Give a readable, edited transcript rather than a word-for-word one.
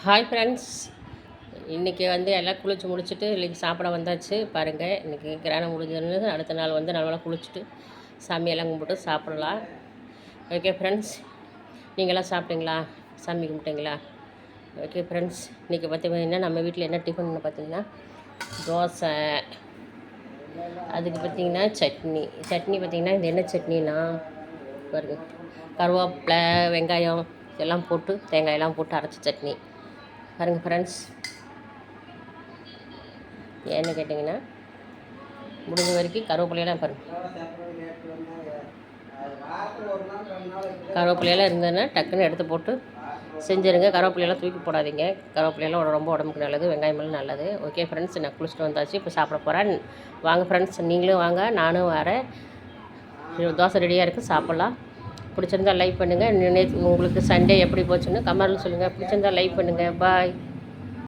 Hi friends, இன்றைக்கி எல்லாம் குளித்து முடிச்சுட்டு இன்றைக்கி சாப்பிட வந்தாச்சு. பாருங்கள், இன்றைக்கி கிரானம் முடிஞ்சதுன்னு அடுத்த நாள் நல்லா குளிச்சுட்டு சாமியெல்லாம் கும்பிட்டு சாப்பிடலாம். ஓகே ஃப்ரெண்ட்ஸ், நீங்களாம் சாப்பிட்டீங்களா? சாமி கும்பிட்டீங்களா? ஓகே ஃப்ரெண்ட்ஸ், இன்றைக்கி பார்த்தீங்கன்னா நம்ம வீட்டில் என்ன டிஃபன் பார்த்தீங்கன்னா தோசை, அதுக்கு பார்த்திங்கன்னா சட்னி பார்த்திங்கன்னா இது என்ன சட்னினா பாருங்கள், கருவேப்பிலை வெங்காயம் எல்லாம் போட்டு தேங்காயெல்லாம் போட்டு அரைச்ச சட்னி பாருங்கள் ஃப்ரெண்ட்ஸ். ஏன்னு கேட்டிங்கன்னா முடிஞ்ச வரைக்கும் கருவேப்பிலையெல்லாம் பாருங்கள், கருவேப்பிலையெல்லாம் இருந்ததுன்னா டக்குன்னு எடுத்து போட்டு செஞ்சுருங்க. கருவேப்பிலையெல்லாம் தூக்கி போடாதீங்க. கருவேப்பிலையெல்லாம் ரொம்ப உடம்புக்கு நல்லது, வெங்காயமெல்லாம் நல்லது. ஓகே ஃப்ரெண்ட்ஸ், நான் குளிச்சுட்டு வந்தாச்சு, இப்போ சாப்பிட போகிறேன். வாங்க ஃப்ரெண்ட்ஸ், நீங்களும் வாங்க, நானும் வரேன். தோசை ரெடியாக இருக்குது, சாப்பிட்லாம். பிடிச்சிருந்தா லைக் பண்ணுங்கள். உங்களுக்கு சண்டே எப்படி போச்சுன்னு கமெண்ட்டில் சொல்லுங்கள். பிடிச்சிருந்தா லைக் பண்ணுங்கள். பாய்.